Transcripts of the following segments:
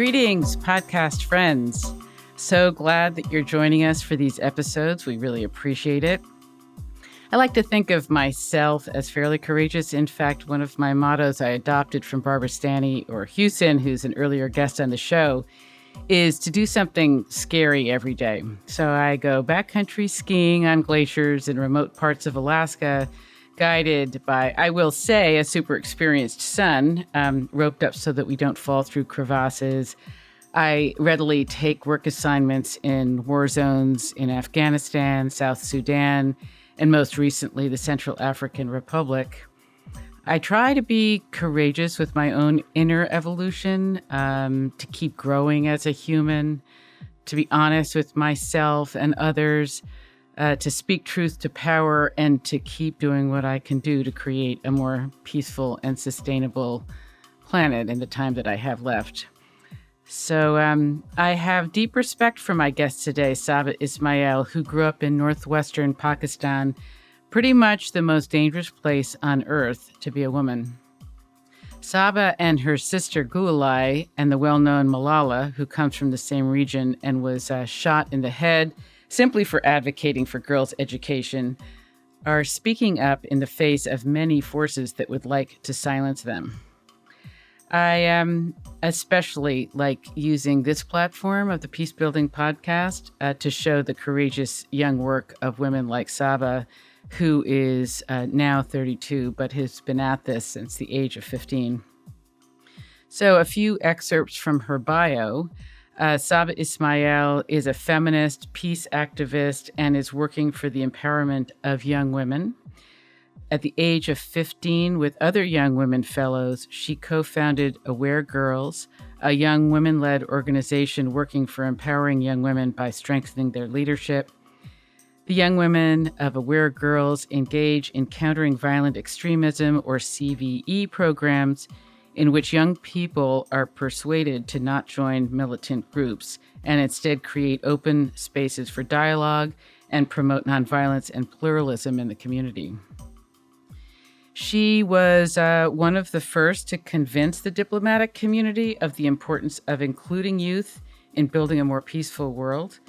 Greetings, podcast friends. So glad that you're joining us for these episodes. We really appreciate it. I like to think of myself as fairly courageous. In fact, one of my mottos I adopted from Barbara Stanny, or Huson, who's an earlier guest on the show, is to do something scary every day. So I go backcountry skiing on glaciers in remote parts of Alaska, guided by, I will say, a super experienced son, roped up so that we don't fall through crevasses. I readily take work assignments in war zones in Afghanistan, South Sudan, and most recently, the Central African Republic. I try to be courageous with my own inner evolution, to keep growing as a human, to be honest with myself and others, to speak truth to power, and to keep doing what I can do to create a more peaceful and sustainable planet in the time that I have left. So I have deep respect for my guest today, Saba Ismail, who grew up in Northwestern Pakistan, pretty much the most dangerous place on earth to be a woman. Saba and her sister Gululai and the well-known Malala, who comes from the same region and was shot in the head simply for advocating for girls' education, are speaking up in the face of many forces that would like to silence them. I especially like using this platform of the Peace Building Podcast to show the courageous young work of women like Saba, who is now 32, but has been at this since the age of 15. So a few excerpts from her bio. Saba Ismail is a feminist, peace activist, and is working for the empowerment of young women. At the age of 15, with other young women fellows, she co-founded Aware Girls, a young women-led organization working for empowering young women by strengthening their leadership. The young women of Aware Girls engage in countering violent extremism, or CVE, programs in which young people are persuaded to not join militant groups and instead create open spaces for dialogue and promote nonviolence and pluralism in the community. She was one of the first to convince the diplomatic community of the importance of including youth in building a more peaceful world.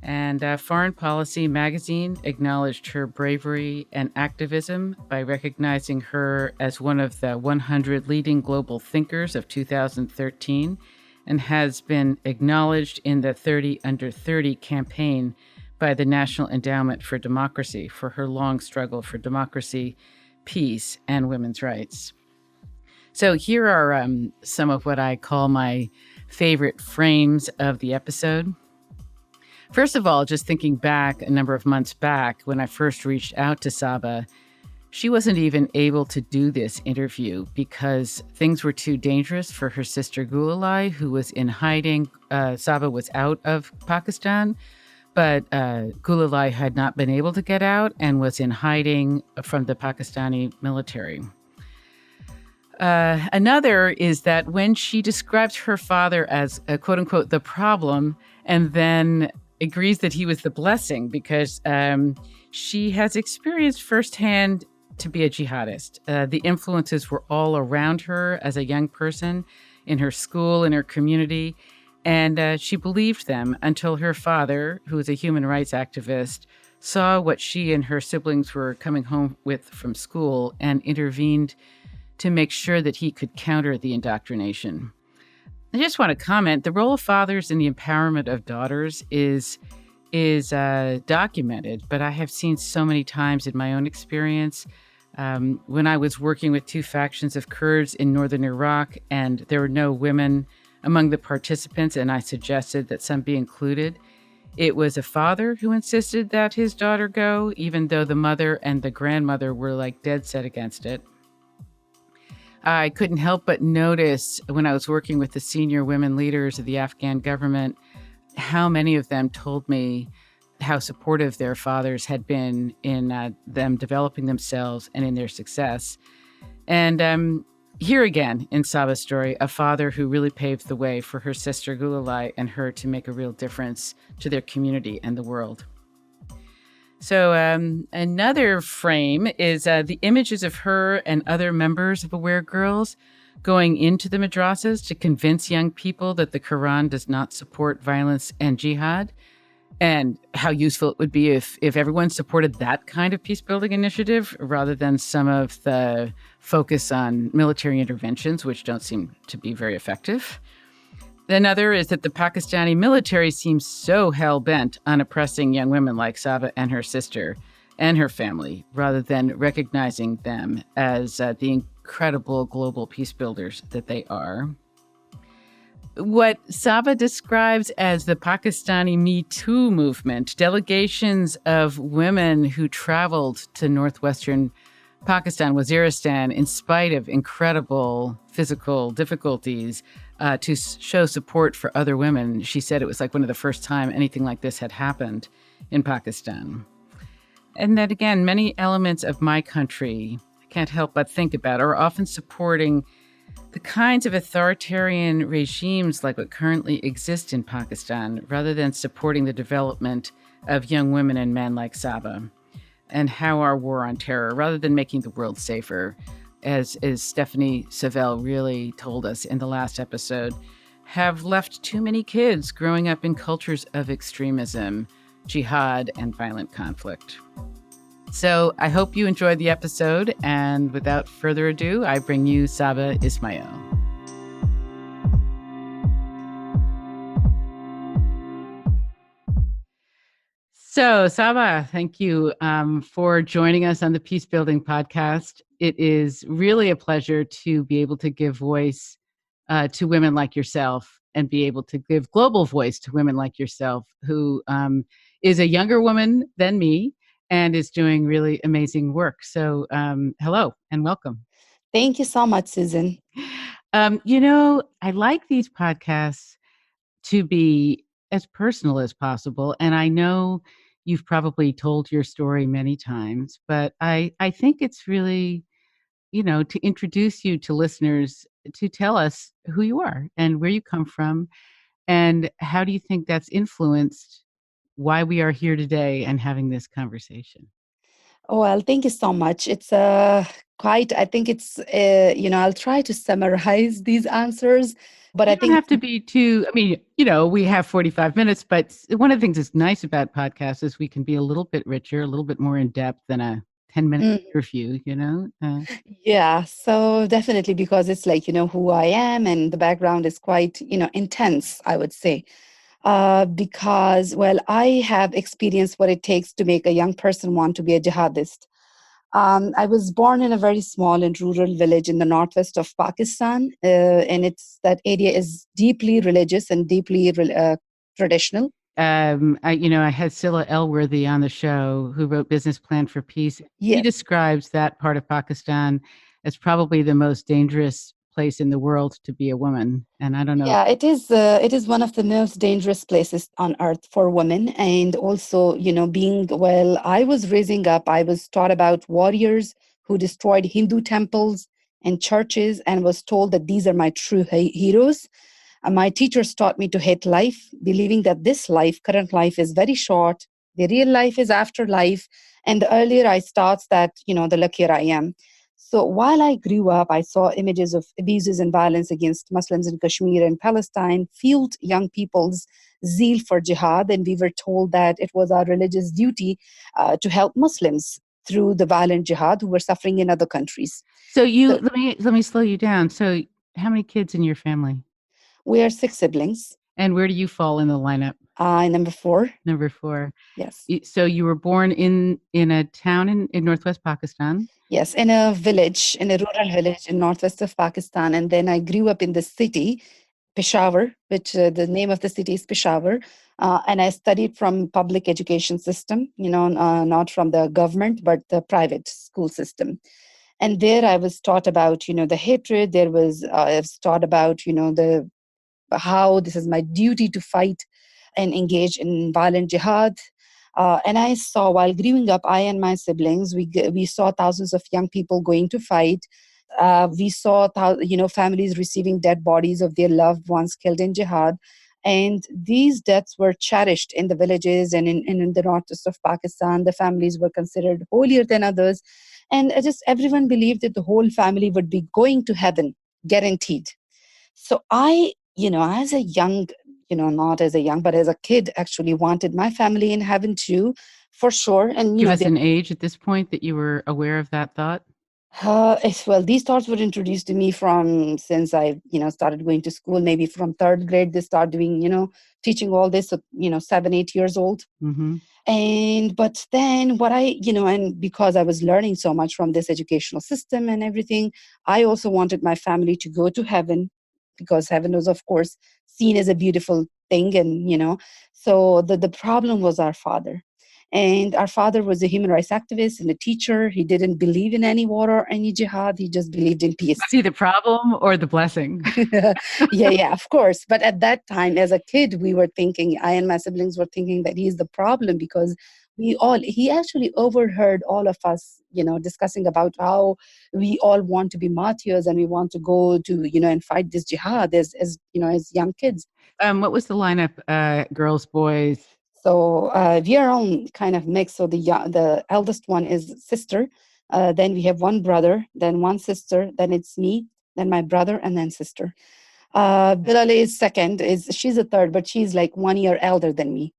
And Foreign Policy magazine acknowledged her bravery and activism by recognizing her as one of the 100 leading global thinkers of 2013, and has been acknowledged in the 30 Under 30 campaign by the National Endowment for Democracy for her long struggle for democracy, peace, and women's rights. So here are some of what I call my favorite frames of the episode. First of all, just thinking back a number of months back when I first reached out to Saba, she wasn't even able to do this interview because things were too dangerous for her sister Gululai, who was in hiding. Saba was out of Pakistan, but Gululai had not been able to get out and was in hiding from the Pakistani military. Another is that when she describes her father as, quote unquote, the problem, and then agrees that he was the blessing because she has experienced firsthand to be a jihadist. The influences were all around her as a young person, in her school, in her community, and she believed them until her father, who was a human rights activist, saw what she and her siblings were coming home with from school and intervened to make sure that he could counter the indoctrination. I just want to comment, the role of fathers in the empowerment of daughters is documented, but I have seen so many times in my own experience when I was working with two factions of Kurds in northern Iraq, and there were no women among the participants, and I suggested that some be included. It was a father who insisted that his daughter go, even though the mother and the grandmother were like dead set against it. I couldn't help but notice when I was working with the senior women leaders of the Afghan government, how many of them told me how supportive their fathers had been in them developing themselves and in their success. And here again, in Saba's story, a father who really paved the way for her sister Gululai and her to make a real difference to their community and the world. So another frame is the images of her and other members of Aware Girls going into the madrasas to convince young people that the Quran does not support violence and jihad, and how useful it would be if everyone supported that kind of peace-building initiative rather than some of the focus on military interventions, which don't seem to be very effective. Another is that the Pakistani military seems so hell-bent on oppressing young women like Saba and her sister and her family, rather than recognizing them as the incredible global peace builders that they are. What Saba describes as the Pakistani Me Too movement, delegations of women who traveled to Northwestern Pakistan, Waziristan, in spite of incredible physical difficulties, to show support for other women. She said it was like one of the first time anything like this had happened in Pakistan. And that, again, many elements of my country, I can't help but think about, are often supporting the kinds of authoritarian regimes like what currently exist in Pakistan, rather than supporting the development of young women and men like Saba, and how our war on terror, rather than making the world safer, as Stephanie Savell really told us in the last episode, have left too many kids growing up in cultures of extremism, jihad, and violent conflict. So I hope you enjoyed the episode, and without further ado, I bring you Saba Ismail. So, Saba, thank you for joining us on the Peace Building Podcast. It is really a pleasure to be able to give voice to women like yourself, and be able to give global voice to women like yourself, who is a younger woman than me and is doing really amazing work. So hello and welcome. Thank you so much, Susan. I like these podcasts to be as personal as possible. And I know you've probably told your story many times, but I think it's really, to introduce you to listeners, to tell us who you are and where you come from, and how do you think that's influenced why we are here today and having this conversation. Well, thank you so much. It's I think it's, I'll try to summarize these answers, but You I don't think, have to be too, we have 45 minutes, but one of the things that's nice about podcasts is we can be a little bit richer, a little bit more in depth than a 10-minute mm, interview, yeah, so definitely because it's like, who I am and the background is quite, intense, I would say. Because, well, I have experienced what it takes to make a young person want to be a jihadist. I was born in a very small and rural village in the northwest of Pakistan, and that area is deeply religious and deeply traditional. I had Scylla Elworthy on the show, who wrote Business Plan for Peace. He Yes. describes that part of Pakistan as probably the most dangerous place in the world to be a woman. And I don't know. Yeah, it is. It is one of the most dangerous places on earth for women, and also, I was raising up. I was taught about warriors who destroyed Hindu temples and churches, and was told that these are my true heroes. My teachers taught me to hate life, believing that this life, current life, is very short. The real life is afterlife, and the earlier I start that, the luckier I am. So while I grew up, I saw images of abuses and violence against Muslims in Kashmir and Palestine, fueled young people's zeal for jihad, and we were told that it was our religious duty to help Muslims through the violent jihad who were suffering in other countries. So let me slow you down. So how many kids in your family? We are 6 siblings. And where do you fall in the lineup? Number 4. Number 4. Yes. So you were born in a town in Northwest Pakistan? Yes, in a village, in a rural village in northwest of Pakistan. And then I grew up in the city, Peshawar, which the name of the city is Peshawar. And I studied from public education system, not from the government, but the private school system. And there I was taught about, the hatred. I was taught about, how this is my duty to fight and engage in violent jihad. And I saw, while growing up, I and my siblings, we saw thousands of young people going to fight. We saw, families receiving dead bodies of their loved ones killed in jihad. And these deaths were cherished in the villages and in the northeast of Pakistan. The families were considered holier than others. And just everyone believed that the whole family would be going to heaven guaranteed. So as a young, not as a young, but as a kid, actually wanted my family in heaven too, for sure. And, Give us an age at this point that you were aware of that thought. well, these thoughts were introduced to me from since I, started going to school, maybe from third grade. They start doing, teaching all this, 7, 8 years old. Mm-hmm. And but then what and because I was learning so much from this educational system and everything, I also wanted my family to go to heaven, because heaven was, of course, seen as a beautiful thing. And so the problem was our father. And our father was a human rights activist and a teacher. He didn't believe in any war or any jihad. He just believed in peace. Was he the problem or the blessing? Yeah, of course. But at that time, as a kid, we were thinking, I and my siblings were thinking that he's the problem, because he actually overheard all of us, discussing about how we all want to be martyrs and we want to go to, and fight this jihad as young kids. What was the lineup? Girls, boys? So we are all kind of mixed. So the eldest one is sister. Then we have one brother, then one sister, then it's me, then my brother, and then sister. Bilal is second. She's a third, but she's like 1 year elder than me.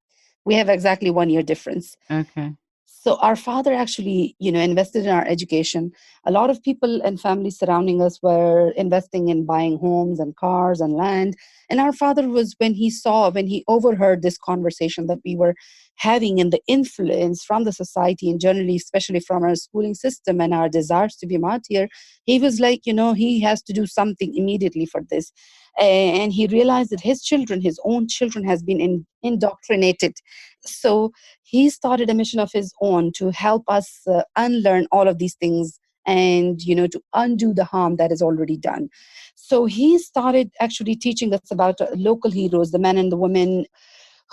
We have exactly 1 year difference. Okay. So our father actually, invested in our education. A lot of people and families surrounding us were investing in buying homes and cars and land. And our father was, when he overheard this conversation that we were having, and the influence from the society and generally, especially from our schooling system and our desires to be martyr, he was like, he has to do something immediately for this. And he realized that his own children has been indoctrinated. So he started a mission of his own to help us unlearn all of these things, and to undo the harm that is already done. So he started actually teaching us about local heroes, the men and the women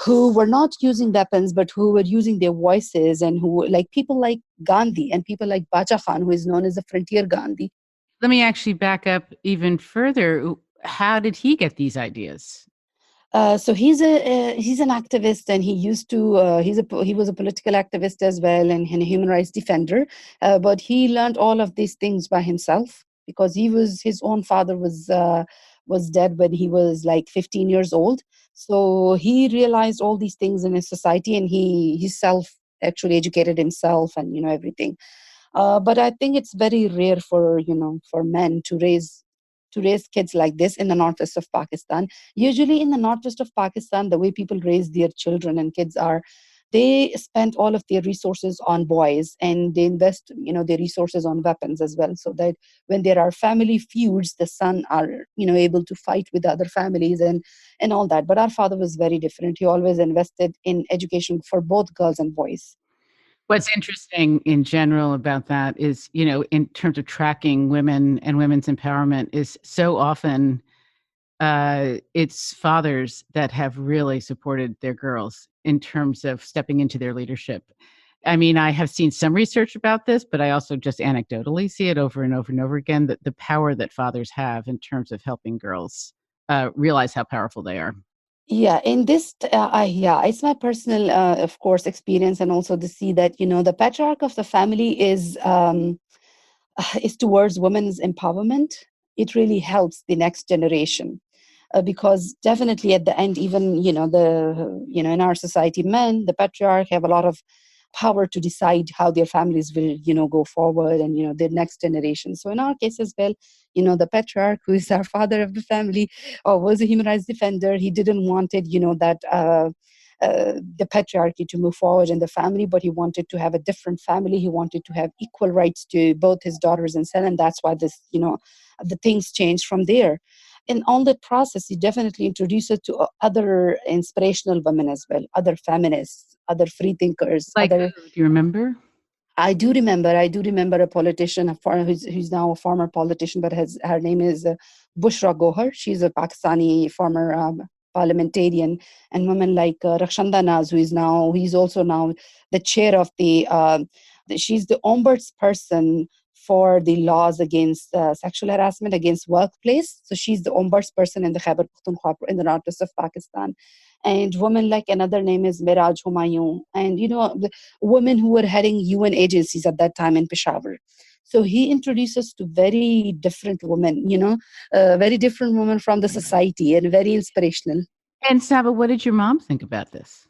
who were not using weapons but who were using their voices, and who, like, people like Gandhi and people like Bacha Khan, who is known as the frontier Gandhi. Let me actually back up even further. How did he get these ideas? So he's an activist, and he was a political activist as well, and a human rights defender. But he learned all of these things by himself, because his own father was dead when he was like 15 years old. So he realized all these things in his society, and he self actually educated himself, and everything. But I think it's very rare for men to raise kids like this in the northwest of Pakistan. Usually in the northwest of Pakistan, the way people raise their children and kids are, they spend all of their resources on boys, and they invest, their resources on weapons as well, so that when there are family feuds, the son are, able to fight with other families and all that. But our father was very different. He always invested in education for both girls and boys. What's interesting in general about that is, in terms of tracking women and women's empowerment, is so often it's fathers that have really supported their girls in terms of stepping into their leadership. I mean, I have seen some research about this, but I also just anecdotally see it over and over and over again, that the power that fathers have in terms of helping girls realize how powerful they are. Yeah, in this, it's my personal, of course, experience, and also to see that the patriarch of the family is towards women's empowerment. It really helps the next generation, because definitely at the end, even in our society, men, the patriarch, have a lot of power to decide how their families will go forward, and their next generation. So in our case as well, the patriarch, who is our father of the family, was a human rights defender. He didn't wanted that the patriarchy to move forward in the family, but he wanted to have a different family. He wanted to have equal rights to both his daughters and son, and that's why the things changed from there. In all that process, he definitely introduced us to other inspirational women as well, other feminists, other free thinkers, Like, other. do you remember? I do remember a politician, who's now a former politician, but her name is Bushra Gohar. She's a Pakistani former parliamentarian, and women like Rakshanda Naz, he's also now the chair of she's the ombudsperson for the laws against sexual harassment against workplace. So she's the ombudsperson in the Khyber Pakhtunkhwa, in the northwest of Pakistan. And women like, another name is Miraj Humayun, and women who were heading UN agencies at that time in Peshawar. So he introduces to very different women, very different women from the society, and very inspirational. And Saba, what did your mom think about this?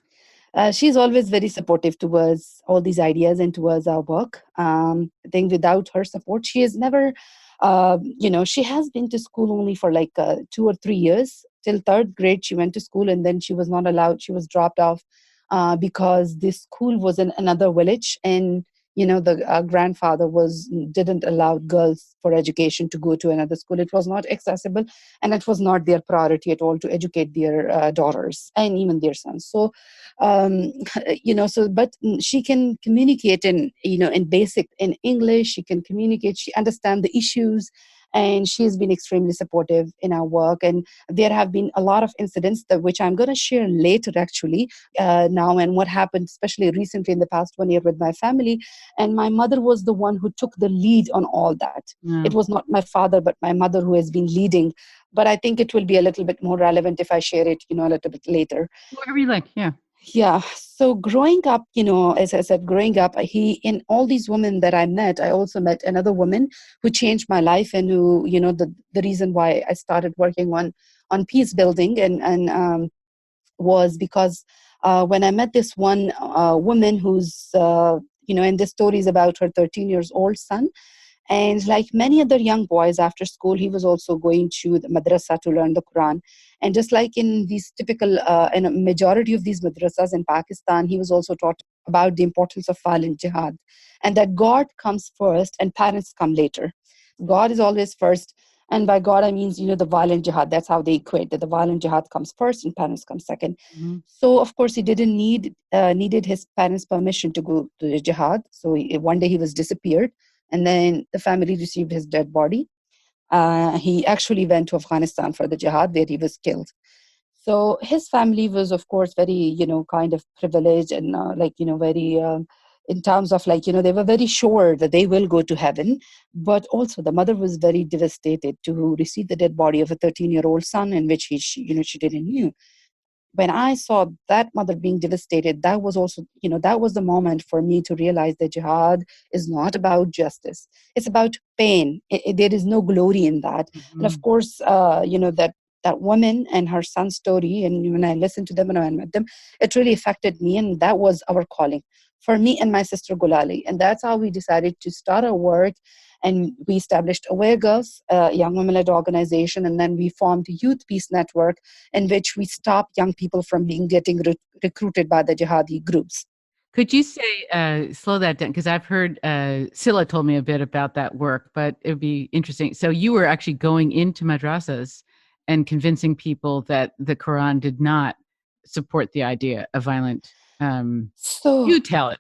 She's always very supportive towards all these ideas and towards our work. I think without her support, she has never, she has been to school only for like 2 or 3 years. Till third grade, she went to school, and then she was not allowed. She was dropped off because this school was in another village, and the grandfather was didn't allow girls for education to go to another school. It was not accessible, and it was not their priority at all to educate their daughters and even their sons. So um, but she can communicate in basic in English. She can communicate, she understands the issues, and she's been extremely supportive in our work. And there have been a lot of incidents that which I'm going to share later, actually, now, and what happened especially recently in the past 1 year with my family. And my mother was the one who took the lead on all that. Yeah. It was not my father but my mother who has been leading, but I think it will be a little bit more relevant if I share it a little bit later. Whatever you like, yeah. Yeah. So growing up, as I said, growing up, in all these women that I met, I also met another woman who changed my life, and who, the reason why I started working on peace building, and was because when I met this one woman who's, and this story is about her 13 years old son. And like many other young boys after school, he was also going to the madrasa to learn the Quran. And just like in these typical, in a majority of these madrasas in Pakistan, he was also taught about the importance of violent jihad, and that God comes first and parents come later. God is always first. And by God, I means, the violent jihad. That's how they equate that the violent jihad comes first and parents come second. Mm-hmm. So, of course, he didn't needed his parents' permission to go to the jihad. So one day he was disappeared, and then the family received his dead body. He actually went to Afghanistan for the jihad, where he was killed. So his family was, of course, very, kind of privileged, and very, in terms of they were very sure that they will go to heaven. But also the mother was very devastated to receive the dead body of a 13-year-old son, in which she didn't knew. When I saw that mother being devastated, that was also, that was the moment for me to realize that jihad is not about justice. It's about pain. There is no glory in that. And Mm-hmm. of course, that woman and her son's story, and when I listened to them and I met them, it really affected me. And that was our calling for me and my sister Gulali. And that's how we decided to start our work. And we established Aware Girls, a young women-led organization, and then we formed a Youth Peace Network, in which we stop young people from getting recruited by the jihadi groups. Could you say, slow that down? Because I've heard Scylla told me a bit about that work, but it would be interesting. So you were actually going into madrasas and convincing people that the Quran did not support the idea of violent. So You tell it.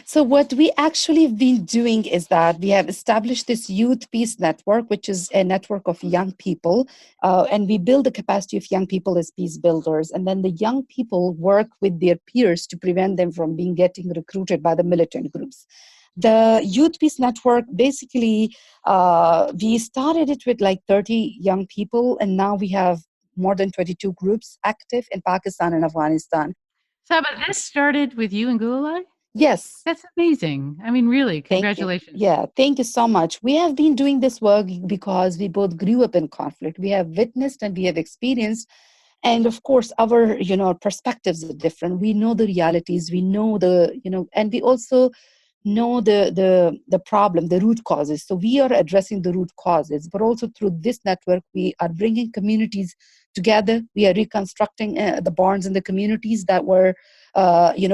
So what we actually have been doing is that we have established this Youth Peace Network, which is a network of young people, and we build the capacity of young people as peace builders. And then the young people work with their peers to prevent them from getting recruited by the militant groups. The Youth Peace Network, basically, we started it with like 30 young people, and now we have more than 22 groups active in Pakistan and Afghanistan. So, but this started with you and Gululai? Yes. That's amazing. I mean, really, Thank you. congratulations. Yeah, thank you so much. We have been doing this work because we both grew up in conflict. We have witnessed and we have experienced, and of course our perspectives are different. We know the realities, we know and we also know the problem, the root causes. So we are addressing the root causes, but also through this network we are bringing communities together. We are reconstructing the bonds in the communities that were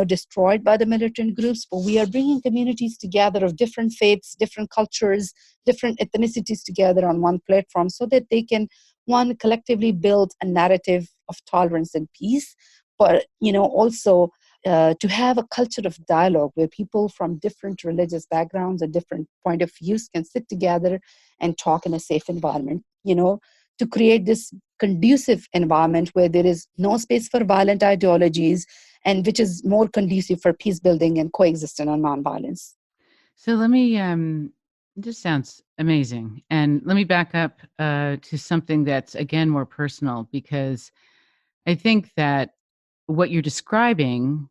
destroyed by the militant groups, but we are bringing communities together of different faiths, different cultures, different ethnicities together on one platform, so that they can, one, collectively build a narrative of tolerance and peace, but also to have a culture of dialogue where people from different religious backgrounds and different point of views can sit together and talk in a safe environment, to create this conducive environment where there is no space for violent ideologies, and which is more conducive for peace building and coexistence and nonviolence. So let me, this sounds amazing. And let me back up to something that's, again, more personal, because I think that what you're describing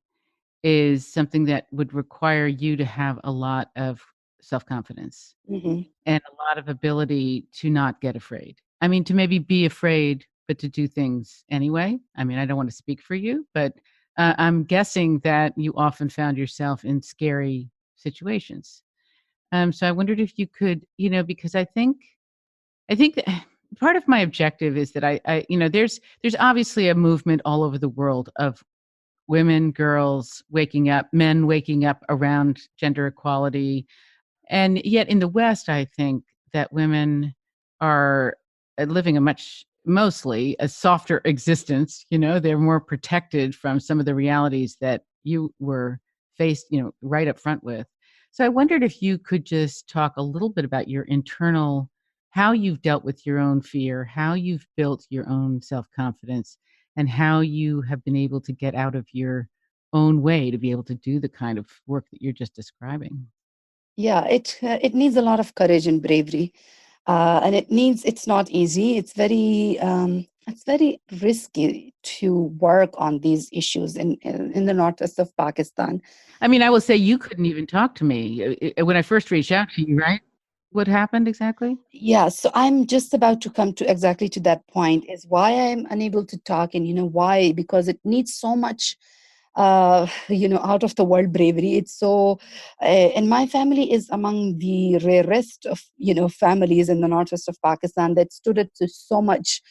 is something that would require you to have a lot of self-confidence Hmm. and a lot of ability to not get afraid. I mean, to maybe be afraid, but to do things anyway. I mean, I don't want to speak for you, but I'm guessing that you often found yourself in scary situations. So I wondered if you could, because I think that part of my objective is that there's obviously a movement all over the world of women, girls waking up, men waking up around gender equality, and yet in the West, I think that women are living a mostly a softer existence. They're more protected from some of the realities that you were faced, right up front with. So I wondered if you could just talk a little bit about your internal, how you've dealt with your own fear, how you've built your own self-confidence, and how you have been able to get out of your own way to be able to do the kind of work that you're just describing. Yeah, it needs a lot of courage and bravery, and it's not easy. It's very risky to work on these issues in the northwest of Pakistan. I mean, I will say you couldn't even talk to me, when I first reached out to you, right? What happened exactly? Yeah, so I'm just about to come to exactly to that point, is why I'm unable to talk, and why? Because it needs so much out of the world bravery. It's so, and my family is among the rarest of, families in the northwest of Pakistan that stood up to so much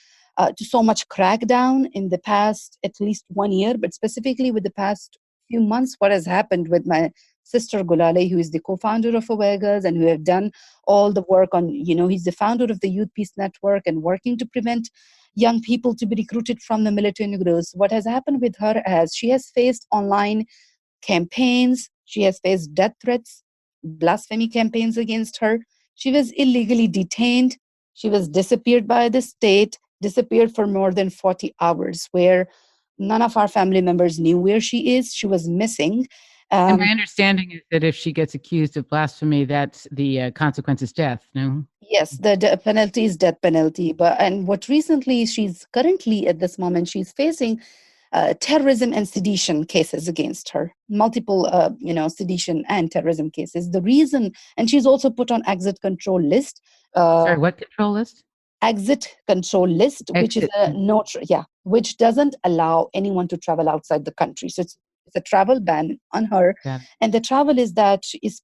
crackdown in the past at least 1 year, but specifically with the past few months, what has happened with my sister Gululai, who is the co-founder of Awagas and who have done all the work on, he's the founder of the Youth Peace Network and working to prevent young people to be recruited from the military negroes. What has happened with her as she has faced online campaigns, she has faced death threats, blasphemy campaigns against her. She was illegally detained. She was disappeared by the state, disappeared for more than 40 hours, where none of our family members knew where she is. She was missing. And my Um, understanding is that if she gets accused of blasphemy, that's the consequence is death, no? Yes, the penalty is death penalty. And what recently she's currently at this moment she's facing terrorism and sedition cases against her, multiple sedition and terrorism cases. The reason, and she's also put on uh, Sorry, what control list? exit control list, which is Exit. a note, yeah, which doesn't allow anyone to travel outside the country. So it's a travel ban on her, Got it. and the travel is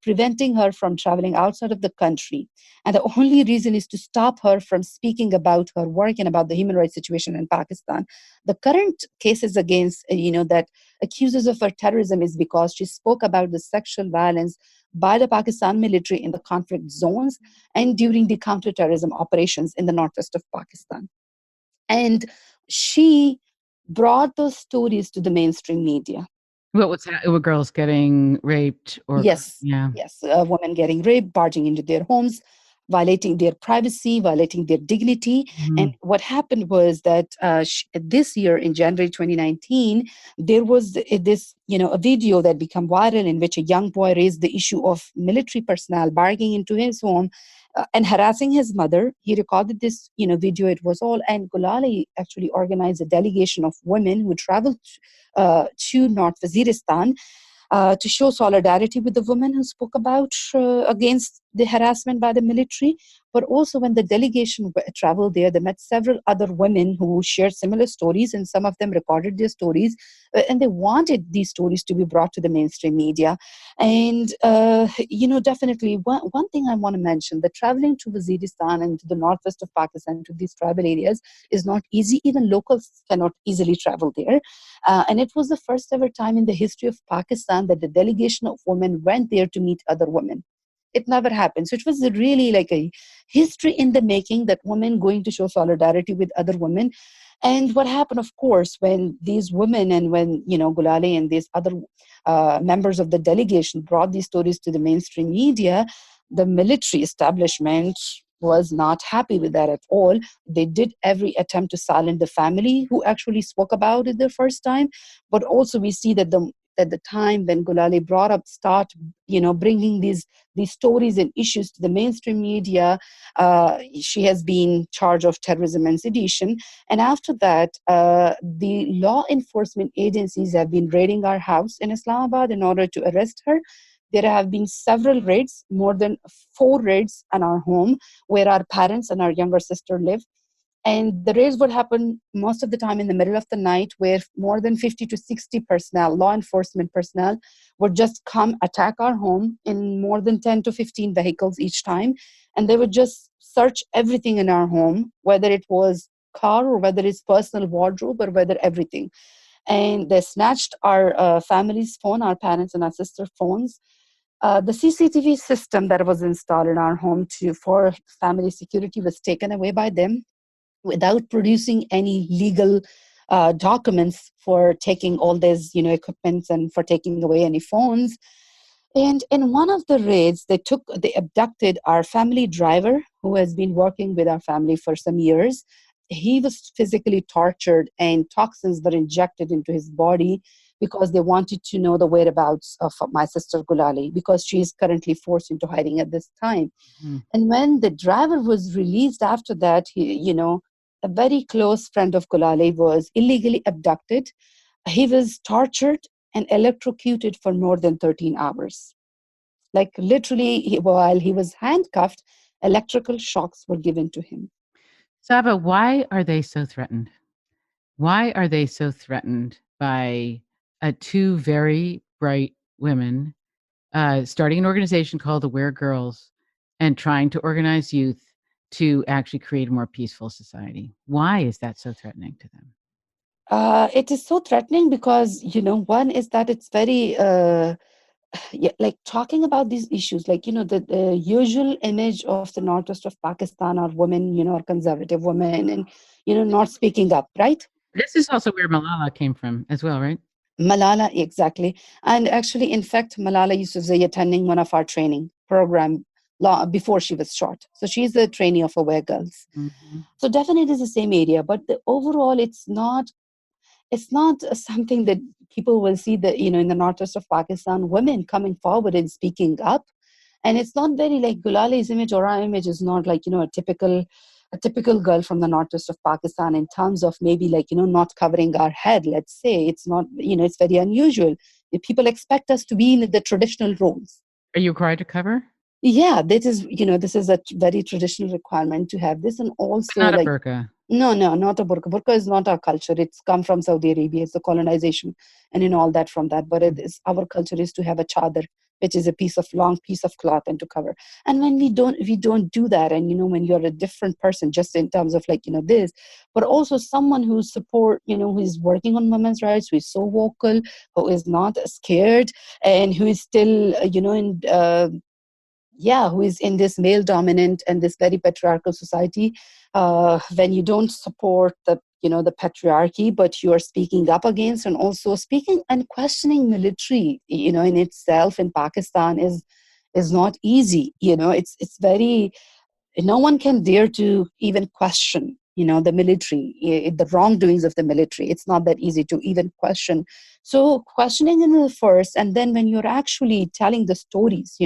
preventing her from traveling outside of the country. And the only reason is to stop her from speaking about her work and about the human rights situation in Pakistan. The current cases against, that accuses of her terrorism is because she spoke about the sexual violence by the Pakistan military in the conflict zones and during the counterterrorism operations in the northwest of Pakistan. And she brought those stories to the mainstream media. Were girls getting raped or Yes, yeah. yes, women getting raped, barging into their homes, violating their privacy, violating their dignity. And Mhm. what happened was that this year in January 2019, there was this, a video that became viral in which a young boy raised the issue of military personnel barging into his home and harassing his mother. He recorded this, video. It was all, and Gulali actually organized a delegation of women who traveled to North Waziristan to show solidarity with the women who spoke about against the harassment by the military. But also, when the delegation traveled there, they met several other women who shared similar stories, and some of them recorded their stories, and they wanted these stories to be brought to the mainstream media. And definitely one thing I want to mention: that traveling to Waziristan and to the northwest of Pakistan, to these tribal areas, is not easy. Even locals cannot easily travel there. And it was the first ever time in the history of Pakistan that the delegation of women went there to meet other women. It never happened. So it was really like a history in the making, that women going to show solidarity with other women. And what happened, of course, when these women and when, Gulali and these other members of the delegation brought these stories to the mainstream media, the military establishment was not happy with that at all. They did every attempt to silence the family who actually spoke about it the first time. But also we see that the time when Gulali brought up, start, bringing these stories and issues to the mainstream media, she has been charged of terrorism and sedition. And after that, the law enforcement agencies have been raiding our house in Islamabad in order to arrest her. There have been several raids, more than 4 raids on our home where our parents and our younger sister live. And the raids would happen most of the time in the middle of the night, where more than 50 to 60 personnel, law enforcement personnel, would just come attack our home in more than 10 to 15 vehicles each time. And they would just search everything in our home, whether it was car or whether it's personal wardrobe or whether everything. And they snatched our family's phone, our parents and our sister phones. The CCTV system that was installed in our home for family security was taken away by them without producing any legal documents for taking all these, equipments and for taking away any phones. And in one of the raids, they abducted our family driver who has been working with our family for some years. He was physically tortured and toxins were injected into his body because they wanted to know the whereabouts of my sister Gulali, because she is currently forced into hiding at this time. Mhm. And when the driver was released after that, a very close friend of Gulali was illegally abducted. He was tortured and electrocuted for more than 13 hours. Like literally, while he was handcuffed, electrical shocks were given to him. Saba, why are they so threatened? Why are they so threatened by two very bright women starting an organization called Aware Girls and trying to organize youth to actually create a more peaceful society? Why is that so threatening to them? It is so threatening because, one is that it's very yeah, like talking about these issues, like the usual image of the northwest of Pakistan are women, are conservative women, and not speaking up, right? This is also where Malala came from as well, right? Malala, exactly. And actually, in fact, Malala used to say attending one of our training program before she was shot. So she's the trainee of Aware Girls. Mhm. So definitely it's the same area, but overall, it's not something that people will see that in the northwest of Pakistan, women coming forward and speaking up. And it's not very like Gulali's image or our image is not like a typical girl from the northwest of Pakistan in terms of maybe like not covering our head. Let's say it's not, it's very unusual. People expect us to be in the traditional roles. Are you required to cover? Yeah, this is a very traditional requirement to have this, and But also not a like burqa. no, no, not a burqa. Burqa is not our culture. It's come from Saudi Arabia. It's the colonization and all that from that. But it is our culture is to have a chadar, which is a long piece of cloth and to cover. And when we don't do that. And when you're a different person, just in terms of like this, but also someone who support, who is working on women's rights, who is so vocal, who is not scared, and who is still, in yeah, who is in this male dominant and this very patriarchal society. When you don't support the patriarchy, but you are speaking up against and also speaking and questioning military in itself in Pakistan is not easy. It's very, no one can dare to even question the military, the wrongdoings of the military. It's not that easy to even question. So questioning in the first, and then when you're actually telling the stories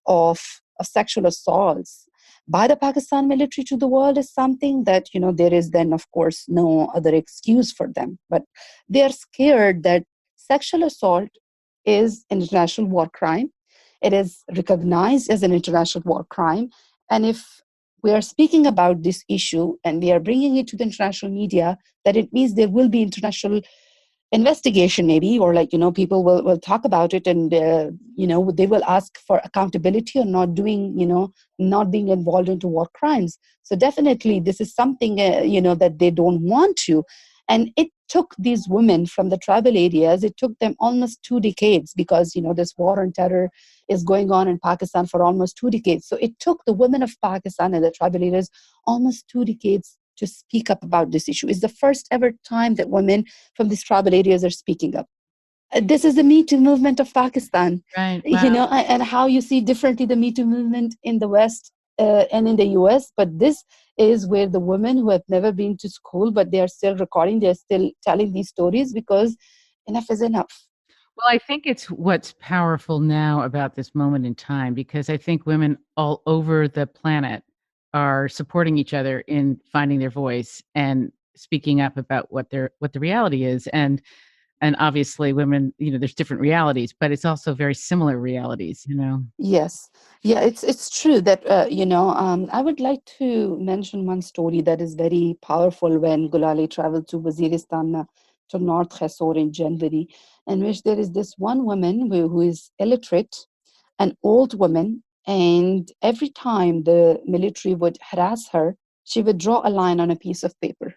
of sexual assaults by the Pakistan military to the world is something that there is then of course no other excuse for them, but they are scared that sexual assault is an international war crime. It is recognized as an international war crime. And if we are speaking about this issue and we are bringing it to the international media, that it means there will be international investigation maybe, or like people will talk about it, and they will ask for accountability or not being involved into war crimes. So definitely this is something that they don't want to. And it took these women from the tribal areas, it took them almost 2 decades, because this war on terror is going on in Pakistan for almost 2 decades. So it took the women of Pakistan and the tribal areas almost 2 decades to speak up about this issue. It's the first ever time that women from these tribal areas are speaking up. This is the Me Too movement of Pakistan, Right. Wow. and how you see differently the Me Too movement in the West and in the US. But this is where the women who have never been to school, but they are still recording, they're still telling these stories because enough is enough. Well, I think it's what's powerful now about this moment in time, because I think women all over the planet are supporting each other in finding their voice and speaking up about what the reality is. And and obviously women, there's different realities, but it's also very similar realities. Yes, yeah, it's true that I would like to mention one story that is very powerful when Gulali traveled to Waziristan to North Khassor in January, in which there is this one woman who is illiterate, an old woman, and every time the military would harass her, she would draw a line on a piece of paper,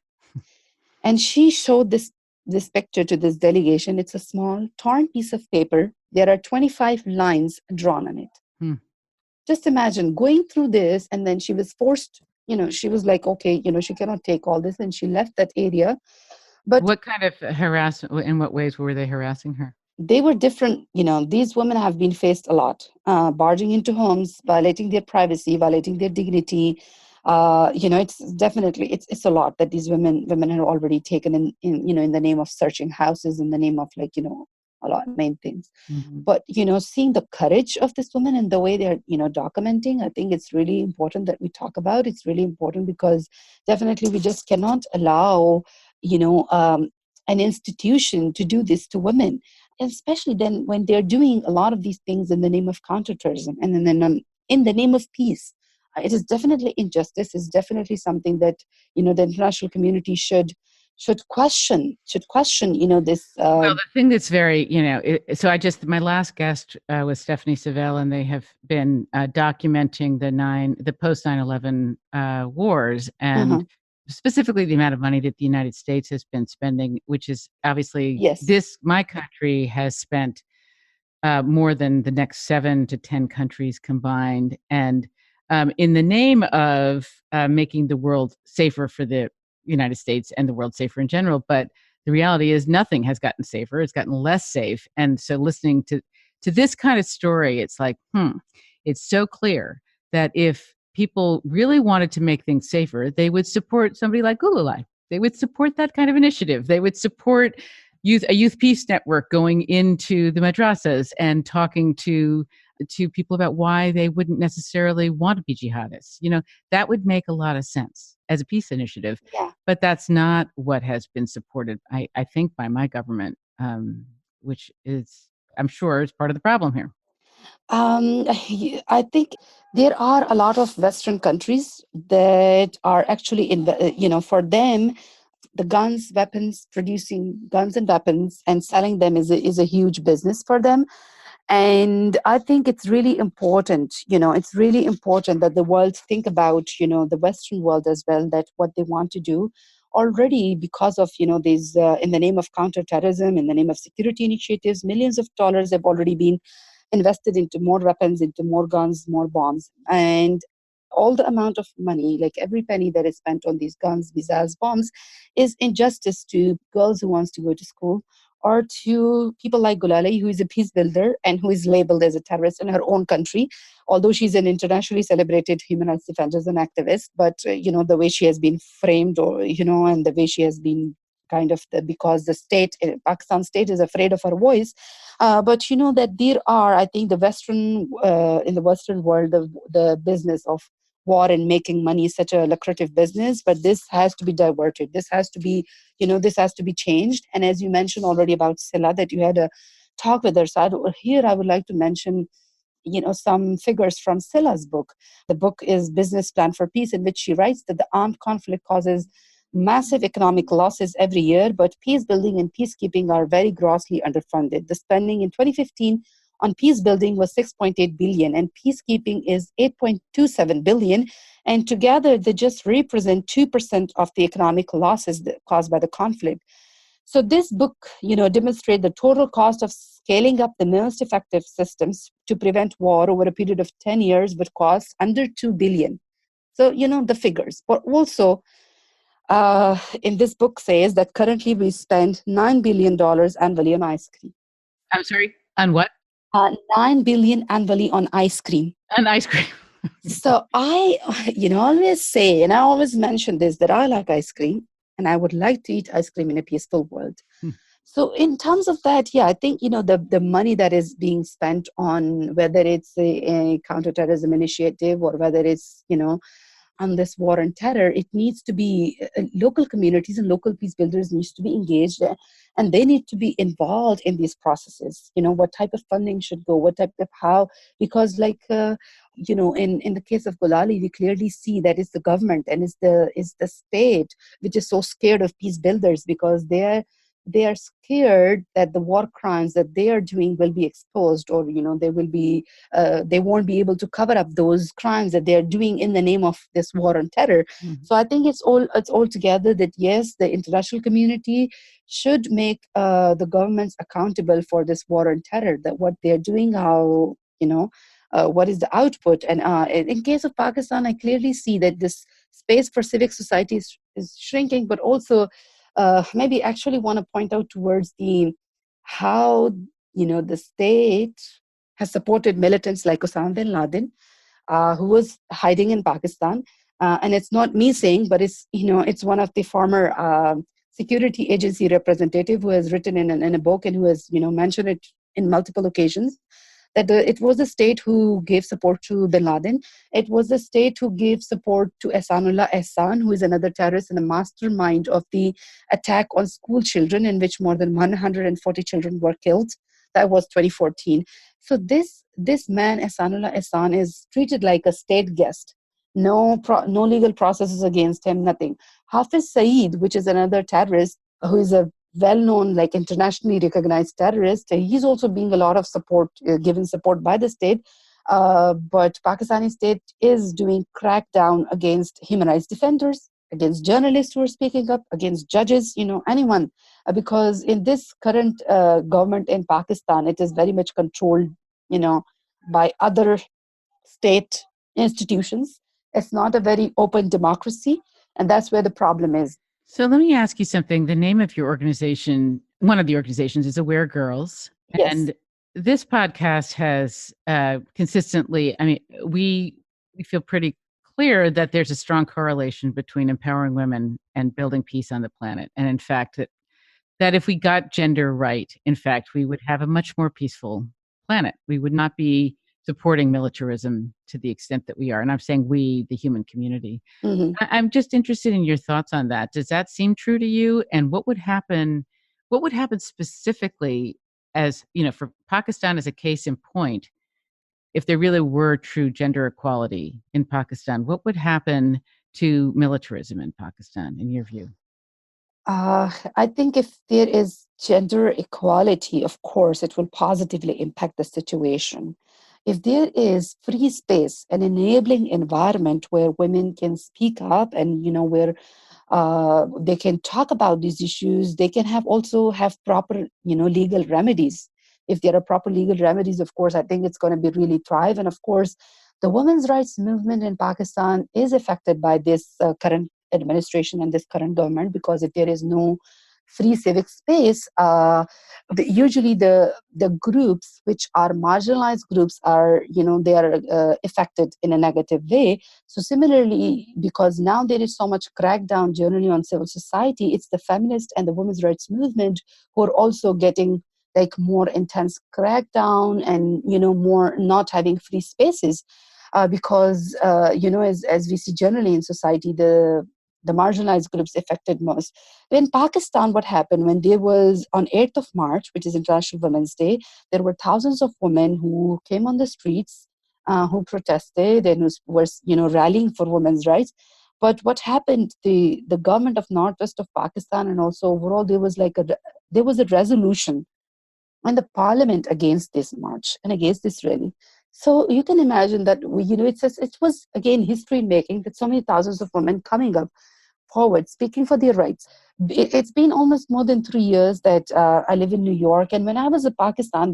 and she showed this picture to this delegation. It's a small torn piece of paper. There are 25 lines drawn on it. Hmm. Just imagine going through this, and then she was forced, she was like, okay, she cannot take all this, and she left that area. But What kind of harassment, in what ways were they harassing her? they were different. These women have been faced a lot, barging into homes, violating their privacy, violating their dignity. It's definitely, it's a lot that these women have already taken in the name of searching houses, in the name of, like, a lot of main things. Mm-hmm. But seeing the courage of this woman and the way they're documenting, I think it's really important that we talk about. It's really important because definitely we just cannot allow an institution to do this to women, and especially then when they're doing a lot of these things in the name of counterterrorism and then in the name of peace. It is definitely injustice. It's definitely something that the international community should question. This. Well, the thing that's very, my last guest was Stephanie Savelle, and they have been documenting the post 9/11 wars, and specifically the amount of money that the United States has been spending, which is obviously Yes. my country has spent more than the next 7 to 10 countries combined, and in the name of making the world safer for the United States and the world safer in general. But the reality is nothing has gotten safer. It's gotten less safe. And so listening to this kind of story, it's like, it's so clear that if people really wanted to make things safer, they would support somebody like Gululai. They would support that kind of initiative. They would support a youth peace network going into the madrasas and talking to people about why they wouldn't necessarily want to be jihadists. That would make a lot of sense as a peace initiative. Yeah. But that's not what has been supported, I think, by my government, which is, I'm sure, is part of the problem here. I think there are a lot of Western countries that are actually for them, the weapons, producing guns and weapons and selling them is a huge business for them. And I think it's really important, that the world think about, the Western world as well, that what they want to do already, because of, these, in the name of counterterrorism, in the name of security initiatives, millions of dollars have already been invested into more weapons, into more guns, more bombs. And all the amount of money, like every penny that is spent on these guns, missiles, bombs, is injustice to girls who wants to go to school, or to people like Gulali, who is a peace builder and who is labeled as a terrorist in her own country, although she's an internationally celebrated human rights defender and activist. But the way she has been framed, or and the way she has been kind of because the state, Pakistan state, is afraid of her voice. But that there are, I think, in the Western world, the business of war and making money is such a lucrative business, but this has to be diverted. This has to be, this has to be changed. And as you mentioned already about Silla, that you had a talk with her, so here I would like to mention, some figures from Silla's book. The book is Business Plan for Peace, in which she writes that the armed conflict causes massive economic losses every year, but peace building and peacekeeping are very grossly underfunded. The spending in 2015 on peace building was 6.8 billion, and peacekeeping is 8.27 billion, and together they just represent 2% of the economic losses caused by the conflict. So this book, demonstrates the total cost of scaling up the most effective systems to prevent war over a period of 10 years would cost under 2 billion. So, the figures. But also, in this book says that currently we spend $9 billion annually on ice cream. I'm sorry, on what? $9 billion annually on ice cream. On ice cream. So I, always say, and I always mention this, that I like ice cream and I would like to eat ice cream in a peaceful world. So in terms of that, I think, the money that is being spent on, whether it's a counterterrorism initiative or whether it's, on this war on terror, it needs to be local communities and local peace builders needs to be engaged, and they need to be involved in these processes. What type of funding should go, what type of how, because like in the case of Gulali, we clearly see that it's the government and it's the state which is so scared of peace builders, because they are scared that the war crimes that they are doing will be exposed, or they won't be able to cover up those crimes that they are doing in the name of this war on terror. Mhm. So I think it's all together that yes, the international community should make the governments accountable for this war on terror, that what they're doing, how what is the output. And in case of Pakistan, I clearly see that this space for civic society is shrinking, but also maybe actually want to point out towards the how the state has supported militants like Osama bin Laden, who was hiding in Pakistan. And it's not me saying, but it's one of the former security agency representative who has written in a book, and who has mentioned it in multiple occasions, that it was the state who gave support to bin Laden. It was the state who gave support to Ehsanullah Ehsan, who is another terrorist and a mastermind of the attack on school children, in which more than 140 children were killed. That was 2014. So this man, Ehsanullah Ehsan, is treated like a state guest. No legal processes against him, nothing. Hafiz Saeed, which is another terrorist who is a well-known, like internationally recognized terrorist, he's also being a lot of support, given support by the state. But Pakistani state is doing crackdown against human rights defenders, against journalists who are speaking up, against judges, anyone. Because in this current government in Pakistan, it is very much controlled, by other state institutions. It's not a very open democracy, and that's where the problem is. So let me ask you something. The name of your organization, one of the organizations, is Aware Girls. Yes. And this podcast has consistently, I mean, we feel pretty clear that there's a strong correlation between empowering women and building peace on the planet. And in fact, that if we got gender right, in fact, we would have a much more peaceful planet. We would not be supporting militarism to the extent that we are. And I'm saying we, the human community. Mhm. I'm just interested in your thoughts on that. Does that seem true to you? And what would happen? What would happen specifically, as for Pakistan as a case in point, if there really were true gender equality in Pakistan? What would happen to militarism in Pakistan, in your view? I think if there is gender equality, of course, it will positively impact the situation. If there is free space, an enabling environment where women can speak up, and where they can talk about these issues, they can have proper legal remedies. If there are proper legal remedies, of course, I think it's going to be really thrive. And of course, the women's rights movement in Pakistan is affected by this current administration and this current government, because if there is no free civic space, usually the groups which are marginalized groups are they are affected in a negative way. So similarly, because now there is so much crackdown generally on civil society, it's the feminist and the women's rights movement who are also getting like more intense crackdown, and more not having free spaces, because as we see generally in society, the marginalized groups affected most. In Pakistan, what happened when there was on 8th of March, which is International Women's Day, there were thousands of women who came on the streets, who protested and who were rallying for women's rights. But what happened? The government of Northwest of Pakistan, and also overall, there was a resolution in the parliament against this march and against this rally. So you can imagine that it was again history making, that so many thousands of women coming up forward, speaking for their rights. It's been almost more than 3 years that I live in New York, and when I was in Pakistan,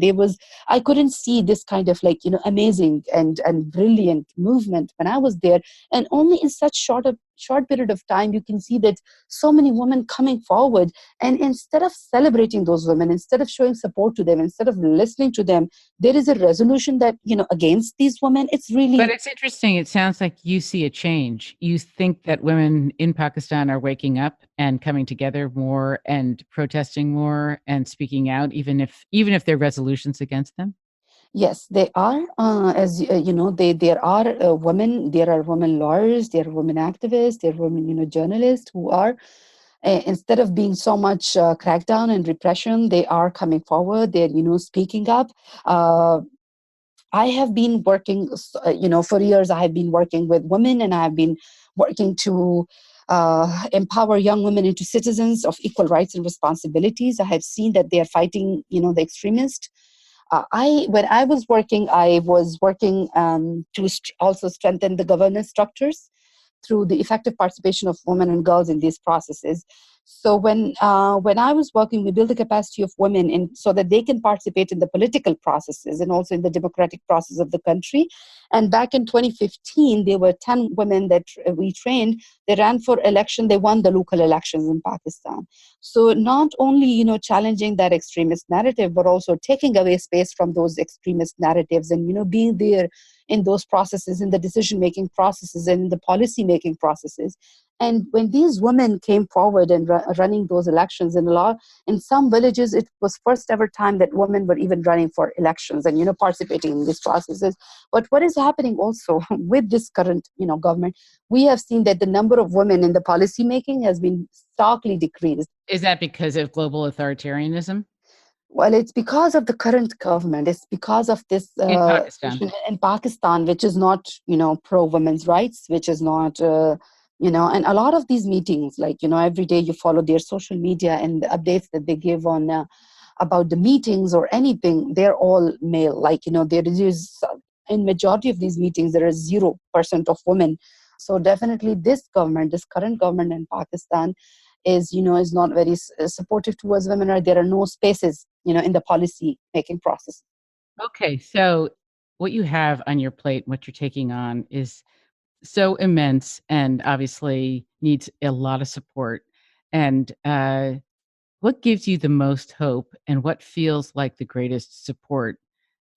I couldn't see this kind of amazing and brilliant movement when I was there. And only in such short period of time, you can see that so many women coming forward. And instead of celebrating those women, instead of showing support to them, instead of listening to them, there is a resolution that against these women. It's But really it's interesting. It sounds like you see a change. You think that women in Pakistan are waking up and coming together more and protesting more and speaking out, even if there are resolutions against them. Yes, they are. You know, there are women. There are women lawyers. There are women activists. There are women, journalists who are instead of being so much crackdown and repression, they are coming forward. They're speaking up. Uh, I have been working, for years. I have been working with women, and I have been working to empower young women into citizens of equal rights and responsibilities. I have seen that they are fighting, the extremists. When I was working to also strengthen the governance structures through the effective participation of women and girls in these processes. So when I was working, we built the capacity of women so that they can participate in the political processes and also in the democratic process of the country. And back in 2015, there were 10 women that we trained. They ran for election. They won the local elections in Pakistan. So not only challenging that extremist narrative, but also taking away space from those extremist narratives and being there in those processes, in the decision making processes, and the policy making processes. And when these women came forward and running those elections in some villages, it was first ever time that women were even running for elections and participating in these processes. But what is happening also with this current government, we have seen that the number of women in the policy making has been starkly decreased. Is that because of global authoritarianism Well, it's because of the current government. It's because of this in Pakistan? situation in Pakistan, which is not, pro women's rights, which is not, and a lot of these meetings, like, every day you follow their social media and the updates that they give on about the meetings or anything, they're all male. Like, there is, in majority of these meetings, there is 0% of women. So definitely this current government in Pakistan is not very supportive towards women, or there are no spaces in the policy making process. Okay, so what you have on your plate, what you're taking on is so immense and obviously needs a lot of support. And what gives you the most hope and what feels like the greatest support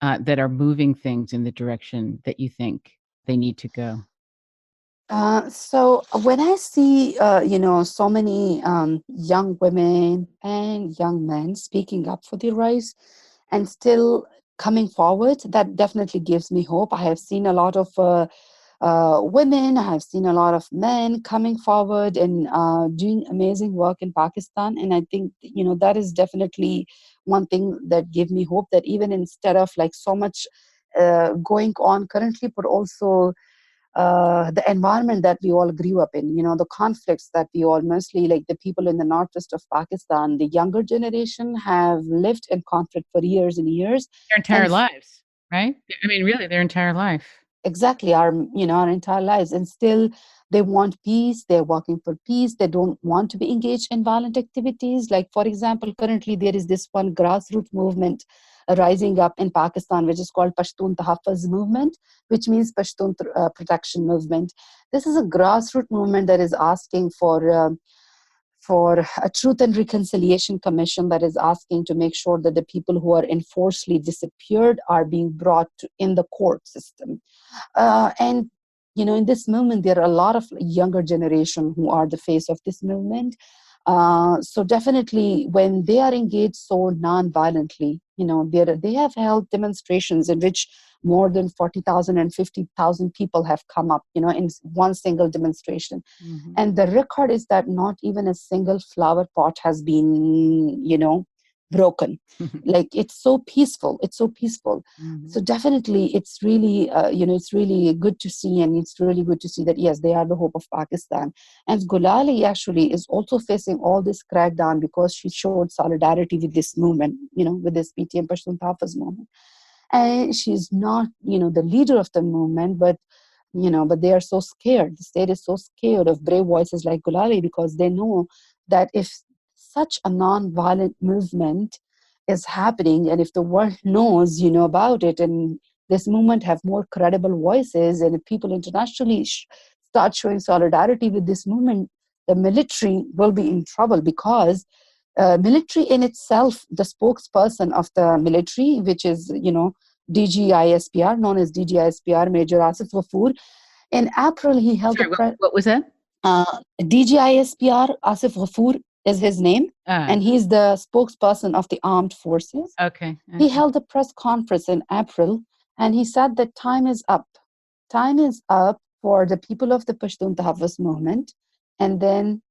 that are moving things in the direction that you think they need to go? So when I see, so many young women and young men speaking up for their rights and still coming forward, that definitely gives me hope. I have seen a lot of women, I have seen a lot of men coming forward and doing amazing work in Pakistan. And I think, that is definitely one thing that gave me hope, that even instead of like so much going on currently, but also the environment that we all grew up in, the conflicts that we all, mostly like the people in the northwest of Pakistan, the younger generation have lived in conflict for years and years. Their entire And lives, right? I mean, really, their entire life. exactly our entire lives, and still they want peace. They're working for peace. They don't want to be engaged in violent activities. Like, for example, currently there is this one grassroots movement rising up in Pakistan, which is called Pashtun Tahaffuz movement, which means Pashtun protection movement. This is a grassroots movement that is asking for a truth and reconciliation commission, that is asking to make sure that the people who are enforcedly disappeared are being brought in the court system. And in this movement, there are a lot of younger generation who are the face of this movement. So definitely, when they are engaged so non-violently, they have held demonstrations in which more than 40,000 and 50,000 people have come up, in one single demonstration. Mhm. And the record is that not even a single flower pot has been, broken. Like, it's so peaceful. It's so peaceful. Mhm. So definitely, it's really, it's really good to see, and it's really good to see that yes, they are the hope of Pakistan. And Gulali actually is also facing all this crackdown because she showed solidarity with this movement, with this PTM Pashtun Tahfaz movement. And she's not, the leader of the movement, but they are so scared. The state is so scared of brave voices like Gulali, because they know that if such a non-violent movement is happening, and if the world knows, about it, and this movement have more credible voices, and if people internationally start showing solidarity with this movement, the military will be in trouble, because military in itself, the spokesperson of the military, which is, DGISPR, known as DGISPR, Major Asif Ghafoor. In April, he held a Sorry, what was that? DGISPR, Asif Ghafoor. is his name, Ah, and he's the spokesperson of the armed forces. okay. He Okay. held a press conference in April, and he said that time is up. Time is up for the people of the Pashtun Tahaffuz movement. And then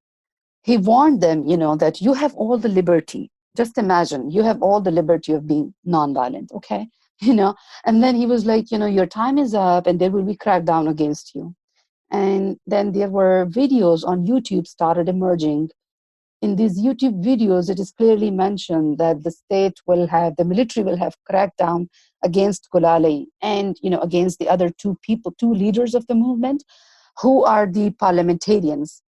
he warned them, that you have all the liberty. Just imagine, you have all the liberty of being nonviolent, okay? You know, and then he was like, your time is up and there will be crackdown against you. And then there were videos on YouTube started emerging. In these YouTube videos, it is clearly mentioned that the military will have cracked down against Gululai and, against the other two leaders of the movement, who are the parliamentarians.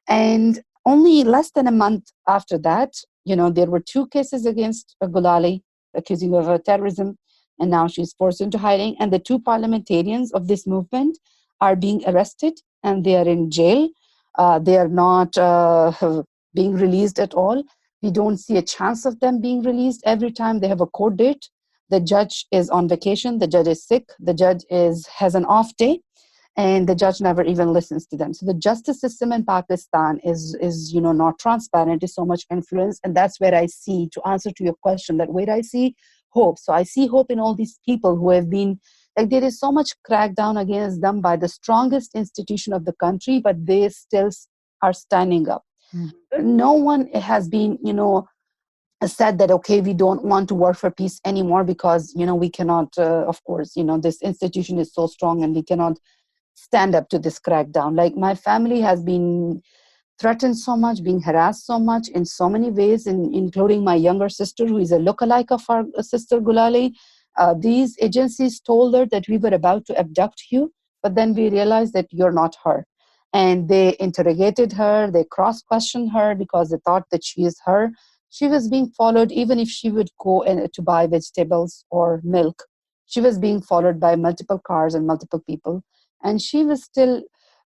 And only less than a month after that, there were two cases against Gulali, accusing her of terrorism, and now she's forced into hiding. And the two parliamentarians of this movement are being arrested and they are in jail. They are not being released at all. We don't see a chance of them being released. Every time they have a court date, the judge is on vacation, the judge is sick, the judge has an off day, and the judge never even listens to them. So the justice system in Pakistan is not transparent, is so much influence. And that's where I see, to answer to your question, that where I see hope. So I see hope in all these people who have been, like, there is so much crackdown against them by the strongest institution of the country, but they still are standing up. Mhm. No one has been, said that, okay, we don't want to work for peace anymore because, we cannot, of course, this institution is so strong and we cannot stand up to this crackdown. Like, my family has been threatened so much, being harassed so much in so many ways, including my younger sister, who is a lookalike of our sister Gulali. These agencies told her that we were about to abduct you, but then we realized that you're not her. And they interrogated her, they cross-questioned her because they thought that she is her. She was being followed even if she would go to buy vegetables or milk. She was being followed by multiple cars and multiple people. And she was still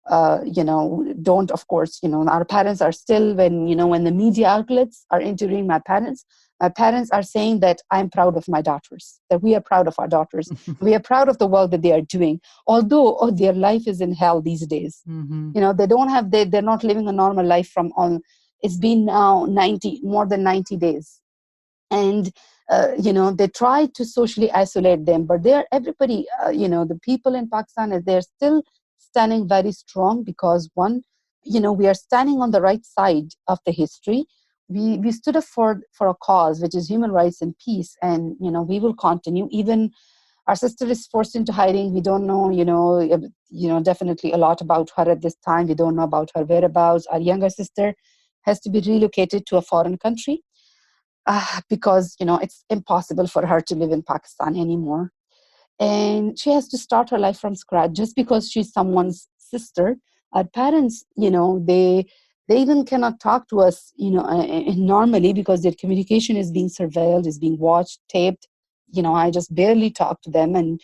don't, of course, our parents are still, when the media outlets are interviewing my parents are saying that I'm proud of my daughters, that we are proud of our daughters. We are proud of the work that they are doing, although their life is in hell these days. Mhm. They don't have, they're not living a normal life from on. It's been now more than 90 days. And they try to socially isolate them, but they're everybody, the people in Pakistan, they're still standing very strong because, one, we are standing on the right side of the history. We stood up for a cause which is human rights and peace, and we will continue. Even our sister is forced into hiding. We don't know, definitely a lot about her at this time. We don't know about her whereabouts. Our younger sister has to be relocated to a foreign country because it's impossible for her to live in Pakistan anymore, and she has to start her life from scratch just because she's someone's sister. Our parents, they even cannot talk to us, normally, because their communication is being surveilled, is being watched, taped. I just barely talk to them and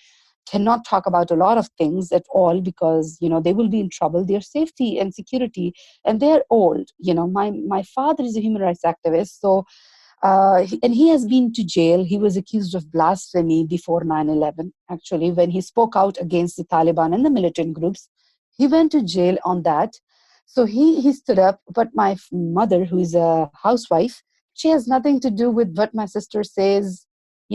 cannot talk about a lot of things at all because they will be in trouble, their safety and security, and they're old. My father is a human rights activist, so and he has been to jail. He was accused of blasphemy before 9/11. Actually, when he spoke out against the Taliban and the militant groups, he went to jail on that. So he stood up. But my mother, who is a housewife, she has nothing to do with what my sister says,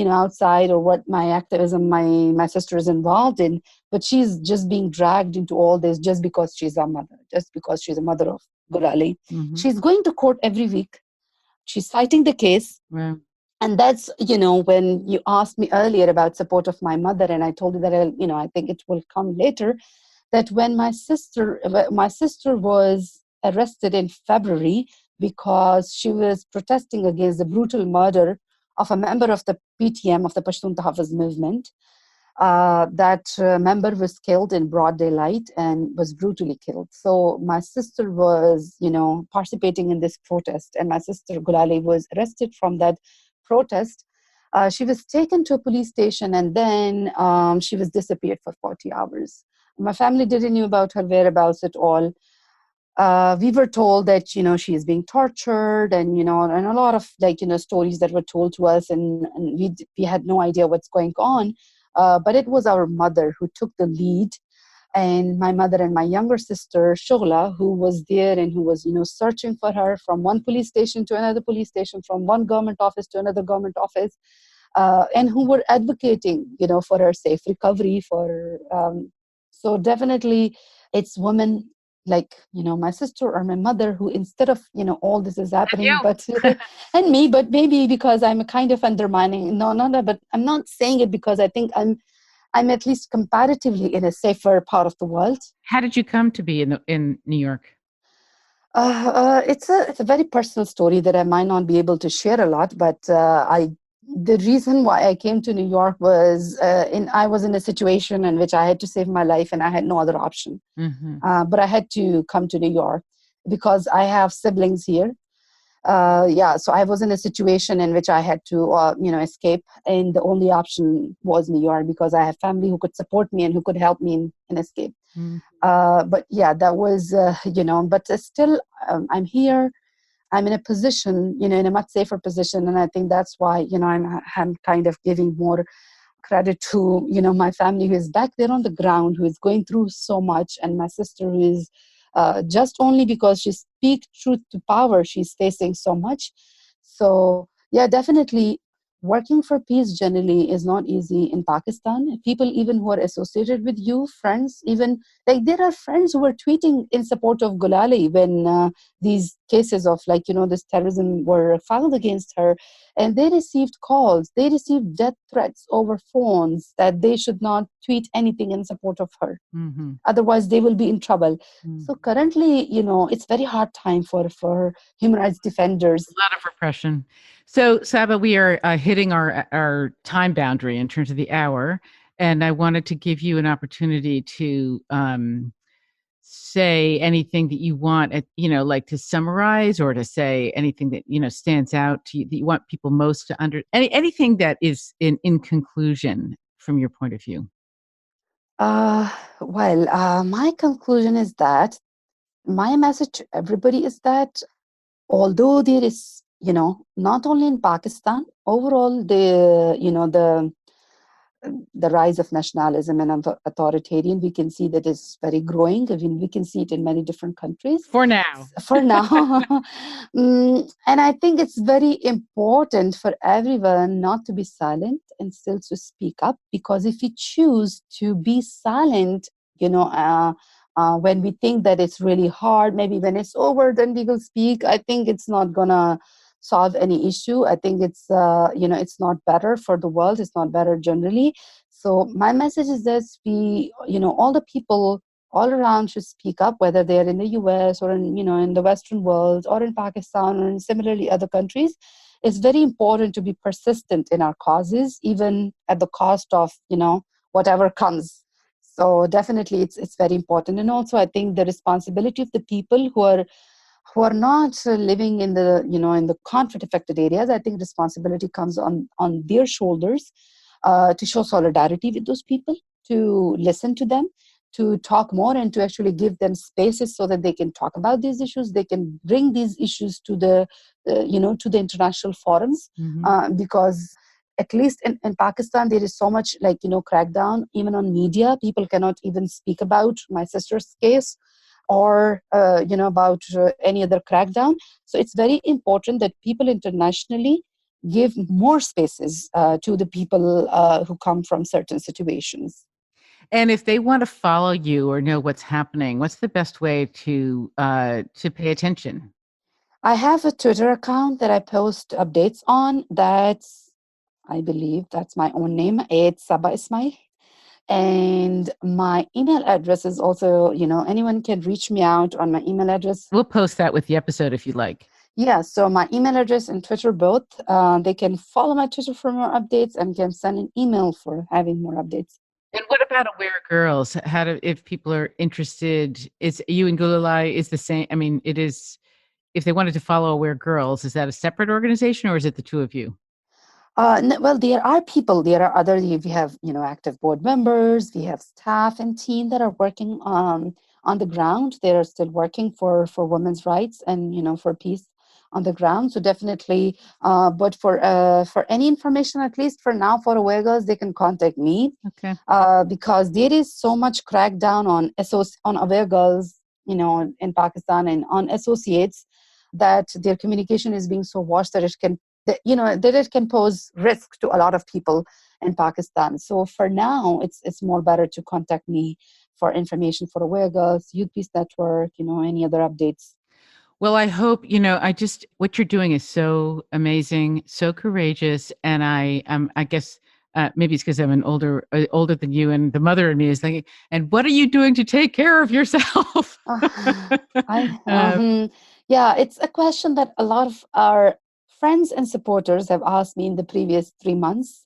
outside, or what my activism my sister is involved in. But she's just being dragged into all this just because she's a mother, just because she's a mother of Gulali. Mhm. She's going to court every week. She's fighting the case. Wow. And that's, when you asked me earlier about support of my mother, and I told you that, I think it will come later, that when my sister was arrested in February because she was protesting against the brutal murder of a member of the PTM, of the Pashtun Tahaffuz movement. That member was killed in broad daylight and was brutally killed. So my sister was, participating in this protest, and my sister Gulali was arrested from that protest. She was taken to a police station, and then she was disappeared for 40 hours. My family didn't know about her whereabouts at all. We were told that she is being tortured, and and a lot of, stories that were told to us, and we had no idea what's going on. But it was our mother who took the lead. and my mother and my younger sister Shola, who was there and who was searching for her from one police station to another police station, from one government office to another government office, and who were advocating for her safe recovery. So definitely it's women like my sister or my mother who, instead of all this is happening, but and me, but maybe because I'm a kind of undermining, no, but I'm not saying it because I think I'm at least comparatively in a safer part of the world. How did you come to be in New York? It's a very personal story that I might not be able to share a lot, but the reason why I came to New York was I was in a situation in which I had to save my life and I had no other option. Mm-hmm. But I had to come to New York because I have siblings here. So I was in a situation in which I had to escape, and the only option was New York because I have family who could support me and who could help me in escape. Mm-hmm. But yeah, that was but still I'm here. I'm in a position, in a much safer position, and I think that's why I'm kind of giving more credit to my family who is back there on the ground, who is going through so much, and my sister who is just only because she speaks truth to power, she's facing so much. So yeah, definitely working for peace generally is not easy in Pakistan. People even who are associated with you, friends, even like there are friends who were tweeting in support of Gululai when these cases of this terrorism were filed against her, and they received calls, they received death threats over phones that they should not tweet anything in support of her. Mm-hmm. Otherwise, they will be in trouble. Mm-hmm. So currently, it's very hard time for human rights defenders. A lot of repression. So, Saba, we are hitting our time boundary in terms of the hour, and I wanted to give you an opportunity to say anything that you want, like to summarize or to say anything that stands out to you that you want people most to anything that is in conclusion from your point of view. My conclusion is that my message to everybody is that although there is, not only in Pakistan, overall the rise of nationalism and authoritarian, we can see that is very growing. I mean, we can see it in many different countries. For now. And I think it's very important for everyone not to be silent and still to speak up, because if we choose to be silent, when we think that it's really hard, maybe when it's over, then we will speak. I think it's not gonna solve any issue. I think it's it's not better for the world. It's not better generally. So my message is that all the people all around should speak up, whether they're in the US or in the Western world or in Pakistan or in similarly other countries. It's very important to be persistent in our causes, even at the cost of whatever comes. So definitely it's very important. And also I think the responsibility of the people who are not living in the in the conflict affected areas, I think responsibility comes on their shoulders, to show solidarity with those people, to listen to them, to talk more, and to actually give them spaces so that they can talk about these issues. They can bring these issues to the to the international forums. Because at least in Pakistan there is so much crackdown even on media. People cannot even speak about my sister's case or about any other crackdown. So it's very important that people internationally give more spaces to the people who come from certain situations. And if they want to follow you or know what's happening, what's the best way to pay attention? I have a Twitter account that I post updates on. I believe that's my own name. It's Saba Ismail. And my email address is also, anyone can reach me out on my email address. We'll post that with the episode if you like. Yeah, so my email address and Twitter both. They can follow my Twitter for more updates and can send an email for having more updates. And what about Aware Girls? If people are interested, is you and Gululai is the same? I mean, it is. If they wanted to follow Aware Girls, is that a separate organization or is it the two of you? Well, there are people. There are other. We have active board members. We have staff and team that are working on the ground. They are still working for women's rights and for peace on the ground. So definitely, but for any information, at least for now, for aware girls, they can contact me. Okay. Because there is so much crackdown on on aware girls, in Pakistan, and on associates, that their communication is being so watched that that it can pose risk to a lot of people in Pakistan. So for now, it's more better to contact me for information for aware girls, Youth Peace Network, any other updates. Well, I hope, what you're doing is so amazing, so courageous. And I guess maybe it's because I'm older than you, and the mother in me is thinking, and what are you doing to take care of yourself? I Uh, Yeah, it's a question that a lot of our friends and supporters have asked me in the previous 3 months.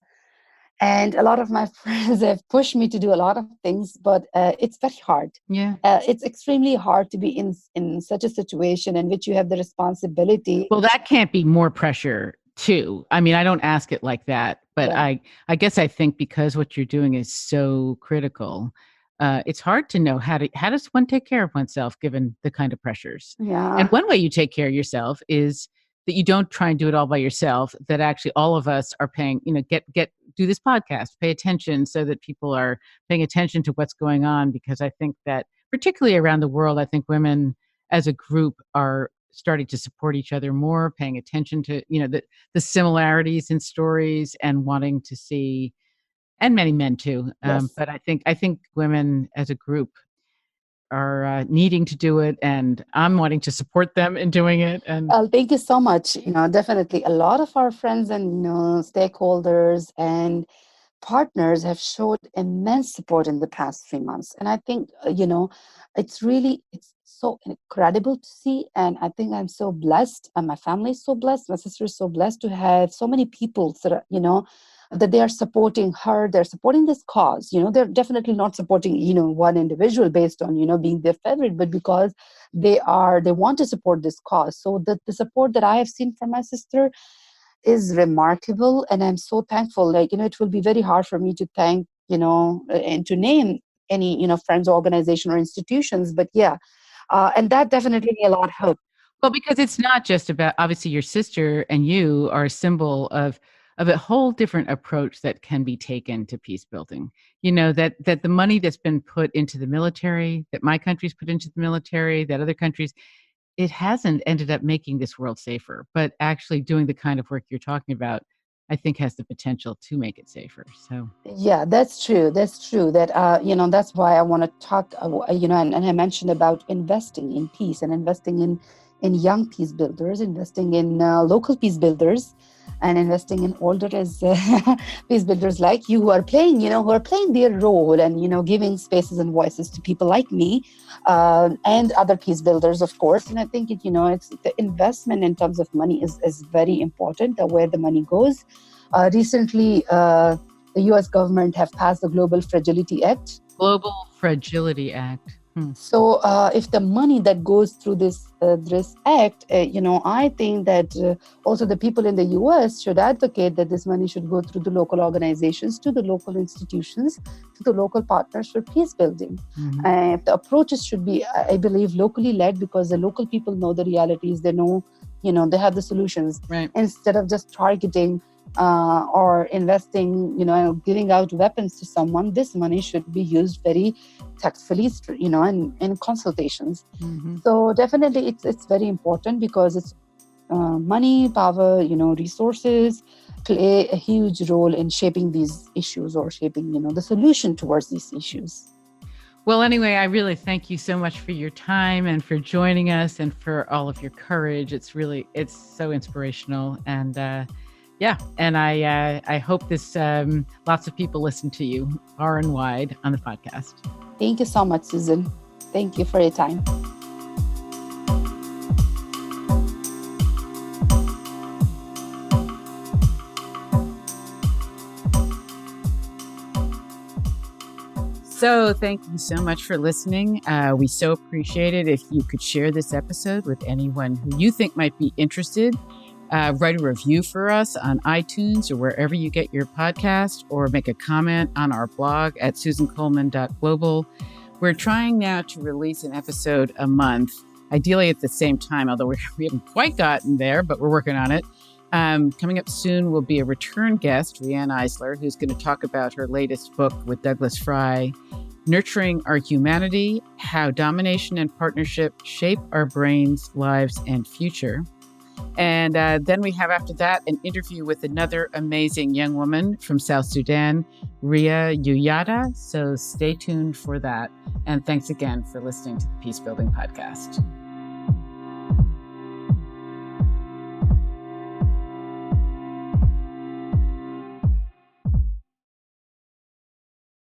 And a lot of my friends have pushed me to do a lot of things, but it's very hard. yeah. It's extremely hard to be in such a situation in which you have the responsibility. Well, that can't be more pressure too. I mean, I don't ask it like that, but Yeah, I guess I think because what you're doing is so critical, it's hard to know how does one take care of oneself given the kind of pressures. And yeah, one way you take care of yourself is that you don't try and do it all by yourself. That actually all of us are paying. Get do this podcast, pay attention, so that people are paying attention to what's going on. Because I think that particularly around the world, I think women as a group are starting to support each other more, paying attention to the similarities in stories and wanting to see, and many men too. yes. But I think women as a group are needing to do it, and I'm wanting to support them in doing it. And Thank you so much. Definitely a lot of our friends and stakeholders and partners have showed immense support in the past 3 months, and I think it's so incredible to see. And I think I'm so blessed, and my family is so blessed, my sister is so blessed to have so many people that they are supporting her, they're supporting this cause. They're definitely not supporting one individual based on being their favorite, but because they want to support this cause. So the support that I have seen from my sister is remarkable, and I'm so thankful. Like, it will be very hard for me to thank, and to name any, friends, organization, or institutions, but yeah, and that definitely gave me a lot of hope. well, because it's not just about, obviously your sister and you are a symbol of a whole different approach that can be taken to peace building. That the money that's been put into the military, that my country's put into the military, that other countries, it hasn't ended up making this world safer, but actually doing the kind of work you're talking about, I think has the potential to make it safer. So, Yeah, that's true. That's true. That that's why I want to talk. And I mentioned about investing in peace and investing in young peace builders, investing in local peace builders, and investing in older as peace builders like you, who are playing their role, and giving spaces and voices to people like me, and other peace builders, of course. And I think it's the investment in terms of money is very important. Where the money goes. Recently, the U.S. government have passed the Global Fragility Act. Global Fragility Act. So, if the money that goes through this act, I think that also the people in the U.S. should advocate that this money should go through the local organizations, to the local institutions, to the local partners for peace building. Mm-hmm. The approaches should be, I believe, locally led, because the local people know the realities. They know, they have the solutions. Right. Instead of just targeting or investing, giving out weapons to someone, this money should be used very tactfully, in consultations. Mm-hmm. So definitely, it's very important, because it's money, power, resources play a huge role in shaping these issues, or shaping, the solution towards these issues. Well, anyway, I really thank you so much for your time and for joining us and for all of your courage. It's so inspirational. And and I hope this lots of people listen to you far and wide on the podcast. Thank you so much, Susan. Thank you for your time. So thank you so much for listening. We so appreciate it if you could share this episode with anyone who you think might be interested. Write a review for us on iTunes or wherever you get your podcast, or make a comment on our blog at susancoleman.global. We're trying now to release an episode a month, ideally at the same time, although we haven't quite gotten there, but we're working on it. Coming up soon will be a return guest, Rianne Eisler, who's going to talk about her latest book with Douglas Fry, Nurturing Our Humanity, How Domination and Partnership Shape Our Brains, Lives, and Future. And then we have after that an interview with another amazing young woman from South Sudan, Ria Uyada. So stay tuned for that. And thanks again for listening to the Peace Building Podcast.